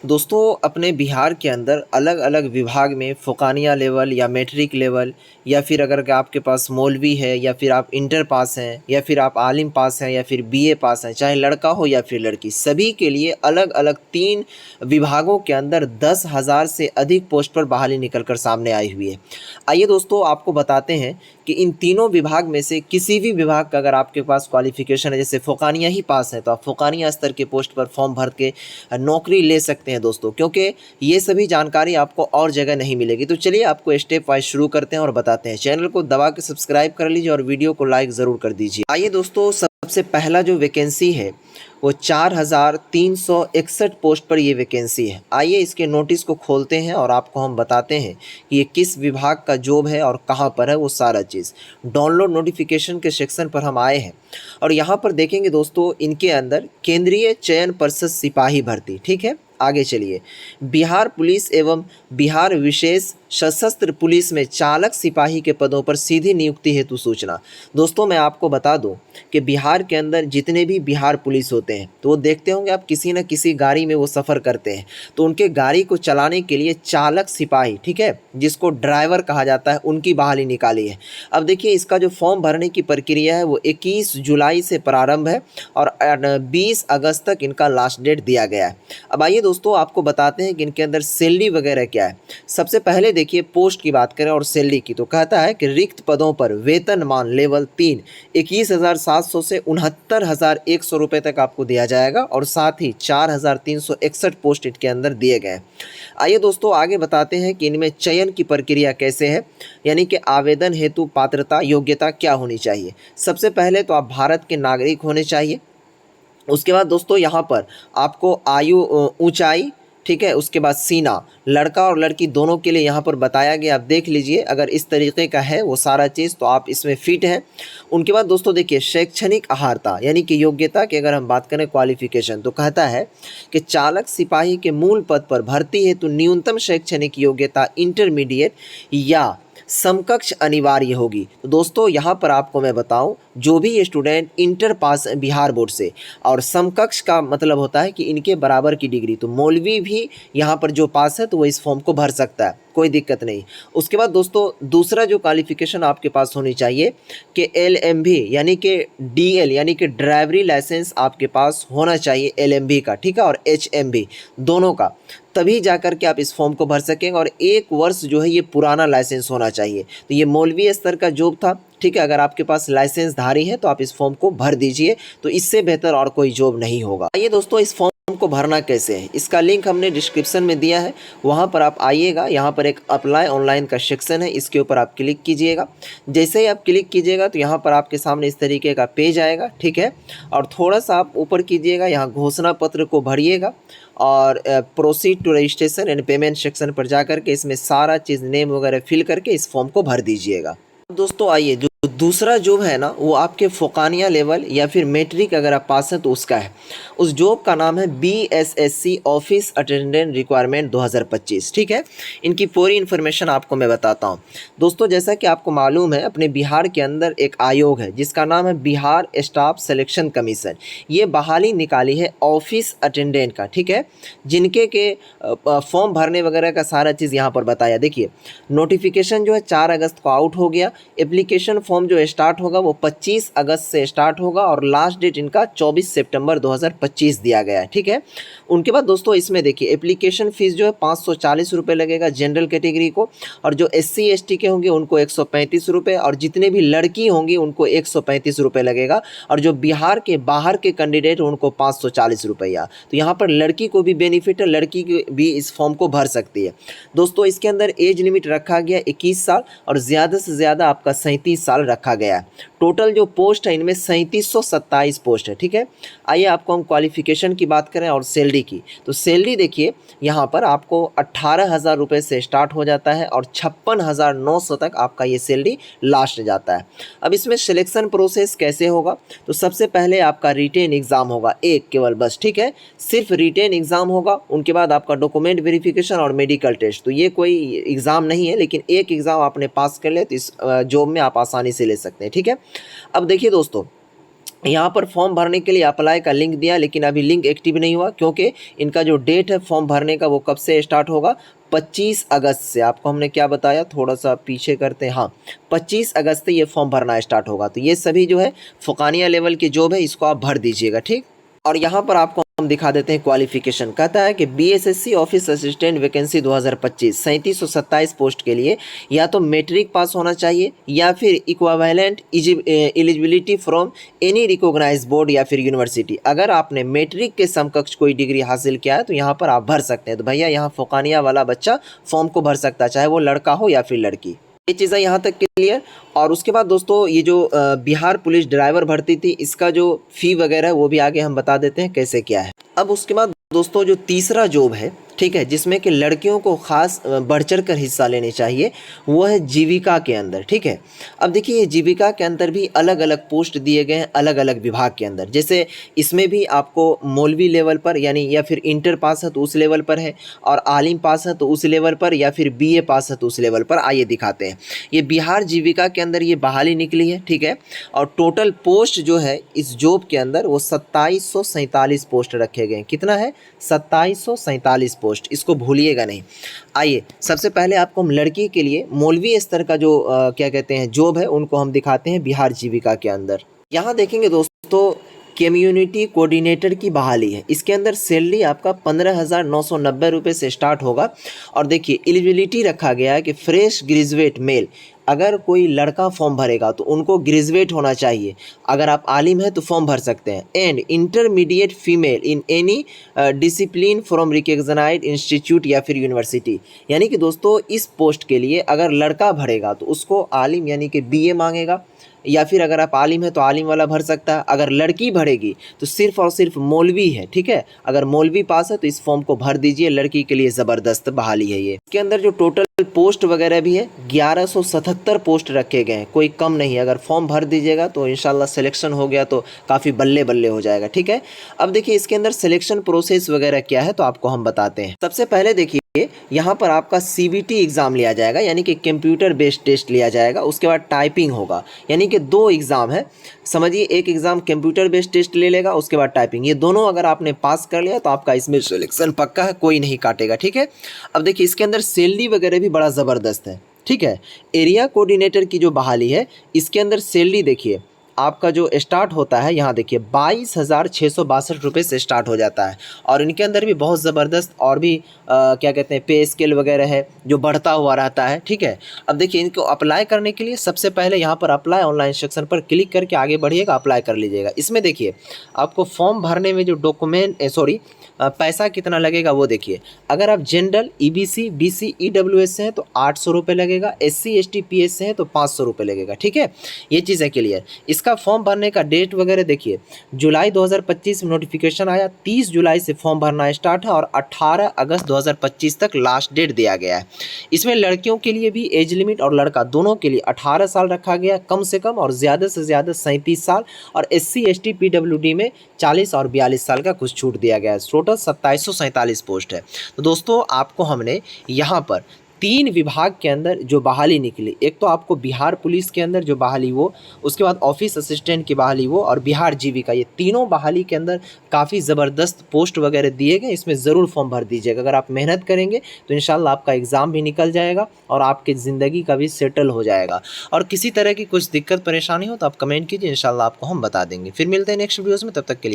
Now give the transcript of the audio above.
दोस्तों अपने बिहार के अंदर अलग अलग विभाग में फ़ोकानिया लेवल या मैट्रिक लेवल या फिर अगर के आपके पास मौलवी है या फिर आप इंटर पास हैं या फिर आप आलिम पास हैं या फिर बीए पास हैं, चाहे लड़का हो या फिर लड़की, सभी के लिए अलग अलग 3 विभागों के अंदर 10,000 से अधिक पोस्ट पर बहाली निकल कर सामने आई हुई है। आइए दोस्तों आपको बताते हैं कि इन तीनों विभाग में से किसी भी विभाग का अगर आपके पास क्वालिफ़िकेशन है, जैसे फ़ोकानिया ही पास है तो आप फ़ोकानिया स्तर के पोस्ट पर फॉर्म भर के नौकरी ले सकते हैं दोस्तों, क्योंकि ये सभी जानकारी आपको और जगह नहीं मिलेगी। तो चलिए आपको स्टेप वाइज शुरू करते हैं और बताते हैं। चैनल को दबा के सब्सक्राइब कर लीजिए और वीडियो को लाइक ज़रूर कर दीजिए। आइए दोस्तों, सबसे पहला जो वैकेंसी है वो 4,361 पोस्ट पर ये वैकेंसी है। आइए इसके नोटिस को खोलते हैं और आपको हम बताते हैं कि ये किस विभाग का जॉब है और कहाँ पर है, वो सारा चीज़। डाउनलोड नोटिफिकेशन के सेक्शन पर हम आए हैं और यहाँ पर देखेंगे दोस्तों, इनके अंदर केंद्रीय चयन परिषद सिपाही भर्ती, ठीक है। आगे चलिए, बिहार पुलिस एवं बिहार विशेष सशस्त्र पुलिस में चालक सिपाही के पदों पर सीधी नियुक्ति हेतु सूचना। दोस्तों मैं आपको बता दूं कि बिहार के अंदर जितने भी बिहार पुलिस होते हैं तो वो देखते होंगे आप, किसी न किसी गाड़ी में वो सफ़र करते हैं, तो उनके गाड़ी को चलाने के लिए चालक सिपाही, ठीक है, जिसको ड्राइवर कहा जाता है, उनकी बहाली निकाली है। अब देखिए इसका जो फॉर्म भरने की प्रक्रिया है वो 21 जुलाई से प्रारंभ है और 20 अगस्त तक इनका लास्ट डेट दिया गया है। अब आइए दोस्तों आपको बताते हैं कि इनके अंदर सैलरी वगैरह क्या है। सबसे पहले देखिए पोस्ट की बात करें और सैलरी की, तो कहता है कि रिक्त पदों पर वेतनमान लेवल 3 21,700 से 69,100 रुपये तक आपको दिया जाएगा और साथ ही 4,361 पोस्ट इनके अंदर दिए गए हैं। आइए दोस्तों आगे बताते हैं कि इनमें चयन की प्रक्रिया कैसे है, यानी कि आवेदन हेतु पात्रता योग्यता क्या होनी चाहिए। सबसे पहले तो आप भारत के नागरिक होने चाहिए। उसके बाद दोस्तों यहाँ पर आपको आयु ऊंचाई, ठीक है, उसके बाद सीना, लड़का और लड़की दोनों के लिए यहाँ पर बताया गया, आप देख लीजिए अगर इस तरीके का है वो सारा चीज़ तो आप इसमें फिट हैं। उनके बाद दोस्तों देखिए शैक्षणिक अर्हता यानी कि योग्यता की अगर हम बात करें क्वालिफिकेशन, तो कहता है कि चालक सिपाही के मूल पद पर भर्ती हेतु न्यूनतम शैक्षणिक योग्यता इंटरमीडिएट या समकक्ष अनिवार्य होगी। तो दोस्तों यहाँ पर आपको मैं बताऊं, जो भी student inter pass Bihar board से, और समकक्ष का मतलब होता है कि इनके बराबर की डिग्री, तो मौलवी भी यहाँ पर जो पास है तो वो इस फॉर्म को भर सकता है, कोई दिक्कत नहीं। उसके बाद दोस्तों दूसरा जो क्वालिफिकेशन आपके पास होनी चाहिए कि LMB यानी कि DL यानी कि ड्राइवरी लाइसेंस आपके पास होना चाहिए, LMB का, ठीक है, और HMB दोनों का, तभी जाकर के आप इस फॉर्म को भर सकेंगे। और 1 वर्ष जो है ये पुराना लाइसेंस होना चाहिए। तो ये मौलवी स्तर का जॉब था, ठीक है। अगर आपके पास लाइसेंस धारी है तो आप इस फॉर्म को भर दीजिए, तो इससे बेहतर और कोई जॉब नहीं होगा। आइए दोस्तों इस फॉर्म को भरना कैसे है, इसका लिंक हमने डिस्क्रिप्शन में दिया है, वहाँ पर आप आइएगा। यहाँ पर एक अप्लाई ऑनलाइन का सेक्शन है, इसके ऊपर आप क्लिक कीजिएगा। जैसे ही आप क्लिक कीजिएगा तो यहाँ पर आपके सामने इस तरीके का पेज आएगा, ठीक है। और थोड़ा सा आप ऊपर कीजिएगा, यहाँ घोषणा पत्र को भरिएगा और proceed to registration and payment section पर जाकर के इसमें सारा चीज़ नेम वगैरह फिल करके इस फॉर्म को भर दीजिएगा। दोस्तों आइए, जो दूसरा जॉब है ना वो आपके फ़ोकानिया लेवल या फिर मैट्रिक अगर आप पास हैं तो उसका है। उस जॉब का नाम है BSSC ऑफिस अटेंडेंट रिक्वायरमेंट 2025, ठीक है। इनकी पूरी इन्फॉर्मेशन आपको मैं बताता हूँ। दोस्तों जैसा कि आपको मालूम है, अपने बिहार के अंदर एक आयोग है जिसका नाम है बिहार स्टाफ सिलेक्शन कमीशन। ये बहाली निकाली है ऑफिस अटेंडेंट का, ठीक है, जिनके के फॉर्म भरने वगैरह का सारा चीज़ यहाँ पर बताया। देखिए नोटिफिकेशन जो है 4 अगस्त को आउट हो गया। एप्लीकेशन फॉर्म जो स्टार्ट होगा वो 25 अगस्त से स्टार्ट होगा और लास्ट डेट इनका 24 सितंबर 2025 दिया गया है, ठीक है। उनके बाद दोस्तों इसमें देखिए एप्लीकेशन फ़ीस जो है 540 रुपये लगेगा जनरल कैटेगरी को, और जो SC ST के होंगे उनको 135 रुपये, और जितने भी लड़की होंगी उनको 135 रुपये लगेगा, और जो बिहार के बाहर के कैंडिडेट उनको 540 रुपया। तो यहाँ पर लड़की को भी बेनिफिट है, लड़की भी इस फॉर्म को भर सकती है। दोस्तों इसके अंदर एज लिमिट रखा गया 21 साल और ज़्यादा से ज़्यादा आपका 37 साल रखा गया है। टोटल जो पोस्ट है इनमें 3727 पोस्ट है, ठीक है। आइए आपको हम क्वालिफिकेशन की बात करें और सैलरी की, तो सैलरी देखिए यहाँ पर आपको 18,000 रुपये से स्टार्ट हो जाता है और 56,900 तक आपका ये सैलरी लास्ट जाता है। अब इसमें सिलेक्शन प्रोसेस कैसे होगा, तो सबसे पहले आपका रिटेन एग्ज़ाम होगा, एक केवल बस, ठीक है, सिर्फ रिटेन एग्ज़ाम होगा। उनके बाद आपका डॉक्यूमेंट वेरिफिकेशन और मेडिकल टेस्ट, तो ये कोई एग्ज़ाम नहीं है, लेकिन एक एग्ज़ाम आपने पास कर लिया तो इस जॉब में आप आसानी से ले सकते हैं, ठीक है। अब देखिए दोस्तों यहाँ पर फॉर्म भरने के लिए अप्लाई का लिंक दिया, लेकिन अभी लिंक एक्टिव नहीं हुआ क्योंकि इनका जो डेट है फॉर्म भरने का वो कब से स्टार्ट होगा, 25 अगस्त से। आपको हमने क्या बताया, थोड़ा सा पीछे करते हैं, हाँ 25 अगस्त से ये फॉर्म भरना स्टार्ट होगा। तो ये सभी जो है फ़ुकानिया लेवल की जॉब है, इसको आप भर दीजिएगा, ठीक। और यहाँ पर आपको हम दिखा देते हैं क्वालिफिकेशन। कहता है कि BSSC office assistant vacancy 2025 3727 post के लिए या तो मैट्रिक पास होना चाहिए या फिर equivalent eligibility from any recognised board या फिर यूनिवर्सिटी। अगर आपने मैट्रिक के समकक्ष कोई डिग्री हासिल किया है तो यहाँ पर आप भर सकते हैं। तो भैया यहाँ फ़ुकानिया वाला बच्चा फॉर्म को भर सकता है, चाहे वो लड़का हो या फिर लड़की। ये चीज़ें यहाँ तक क्लियर। और उसके बाद दोस्तों ये जो बिहार पुलिस ड्राइवर भर्ती थी, इसका जो फ़ी वगैरह है वो भी आगे हम बता देते हैं कैसे क्या है। अब उसके बाद दोस्तों जो तीसरा जॉब है, ठीक है, जिसमें कि लड़कियों को खास बढ़ चढ़ कर हिस्सा लेनी चाहिए, वो है जीविका के अंदर, ठीक है। अब देखिए जीविका के अंदर भी अलग अलग पोस्ट दिए गए हैं अलग अलग विभाग के अंदर। जैसे इसमें भी आपको मौलवी लेवल पर यानी या फिर इंटर पास है तो उस लेवल पर है, और आलिम पास है तो उस लेवल पर, या फिर बीए पास है तो उस लेवल पर। आइए दिखाते हैं। ये बिहार जीविका के अंदर ये बहाली निकली है, ठीक है। और टोटल पोस्ट जो है इस जॉब के अंदर वो 2747 पोस्ट रखे गए हैं। कितना है, 2747 पोस्ट, इसको भूलिएगा नहीं। आइए सबसे पहले आपको हम लड़की के लिए मौलवी स्तर का जो क्या कहते हैं जॉब है उनको हम दिखाते हैं बिहार जीविका के अंदर। यहाँ देखेंगे दोस्तों कम्युनिटी कोऑर्डिनेटर की बहाली है। इसके अंदर सैलरी आपका 15,990 रुपये से स्टार्ट होगा। और देखिए एलिजिबिलिटी रखा गया है कि फ्रेश ग्रेजुएट मेल, अगर कोई लड़का फॉर्म भरेगा तो उनको ग्रेजुएट होना चाहिए। अगर आप आलिम हैं तो फॉर्म भर सकते हैं। And intermediate female in any discipline from recognised institute या फिर यूनिवर्सिटी। यानी कि दोस्तों इस पोस्ट के लिए अगर लड़का भरेगा तो उसको आलिम यानी कि बीए मांगेगा, या फिर अगर आप आलिम है तो आलिम वाला भर सकता है। अगर लड़की भरेगी तो सिर्फ और सिर्फ मौलवी है, ठीक है। अगर मौलवी पास है तो इस फॉर्म को भर दीजिए, लड़की के लिए ज़बरदस्त बहाली है ये। इसके अंदर जो टोटल पोस्ट वगैरह भी है 1177 पोस्ट रखे गए हैं, कोई कम नहीं। अगर फॉर्म भर दीजिएगा तो इंशाल्लाह सिलेक्शन हो गया तो काफ़ी बल्ले बल्ले हो जाएगा, ठीक है। अब देखिए इसके अंदर सिलेक्शन प्रोसेस वगैरह क्या है तो आपको हम बताते हैं। सबसे पहले देखिए यहाँ पर आपका सीबीटी एग्ज़ाम लिया जाएगा, यानी कि कंप्यूटर बेस्ड टेस्ट लिया जाएगा। उसके बाद टाइपिंग होगा, यानी कि 2 एग्ज़ाम है, समझिए। एक एग्ज़ाम कंप्यूटर बेस्ड टेस्ट ले लेगा, उसके बाद टाइपिंग। ये दोनों अगर आपने पास कर लिया तो आपका इसमें सिलेक्शन पक्का है, कोई नहीं काटेगा, ठीक है। अब देखिए इसके अंदर सैलरी वगैरह भी बड़ा ज़बरदस्त है, ठीक है। एरिया कोऑर्डिनेटर की जो बहाली है इसके अंदर सैलरी देखिए आपका जो स्टार्ट होता है, यहाँ देखिए 22,662 रुपये से स्टार्ट हो जाता है। और इनके अंदर भी बहुत ज़बरदस्त और भी क्या कहते हैं पे स्केल वगैरह है जो बढ़ता हुआ रहता है, ठीक है। अब देखिए इनको अप्लाई करने के लिए सबसे पहले यहाँ पर अप्लाई ऑनलाइन सेक्शन पर क्लिक करके आगे बढ़िएगा, अप्लाई कर लीजिएगा। इसमें देखिए आपको फॉर्म भरने में जो डॉक्यूमेंट पैसा कितना लगेगा वो देखिए। अगर आप जनरल ईबीसी बीसी ईडब्ल्यूएस से हैं तो 800 रुपये लगेगा, एससी एसटी पीएस से हैं तो 500 रुपये लगेगा, ठीक है। ये चीज़ है क्लियर। इसका फॉर्म भरने का डेट वगैरह देखिए, जुलाई 2025 में नोटिफिकेशन आया, 30 जुलाई से फॉर्म भरना स्टार्ट है और 18 अगस्त 2025 तक लास्ट डेट दिया गया है। इसमें लड़कियों के लिए भी एज लिमिट और लड़का दोनों के लिए 18 साल रखा गया कम से कम, और ज़्यादा से ज़्यादा 37 साल, और एससी एसटी पीडब्ल्यूडी में 40 और 42 साल का कुछ छूट दिया गया है। टोटल 2747 पोस्ट है। तो दोस्तों आपको हमने यहाँ पर 3 विभाग के अंदर जो बहाली निकली, एक तो आपको बिहार पुलिस के अंदर जो बहाली वो, उसके बाद ऑफिस असिस्टेंट की बहाली वो, और बिहार जीविका, ये तीनों बहाली के अंदर काफ़ी ज़बरदस्त पोस्ट वगैरह दिए गए। इसमें ज़रूर फॉर्म भर दीजिएगा। अगर आप मेहनत करेंगे तो इंशाल्लाह आपका एग्ज़ाम भी निकल जाएगा और आपकी ज़िंदगी का भी सेटल हो जाएगा। और किसी तरह की कुछ दिक्कत परेशानी हो तो आप कमेंट कीजिए, इंशाल्लाह आपको हम बता देंगे। फिर मिलते हैं नेक्स्ट वीडियोज़ में, तब तक के लिए।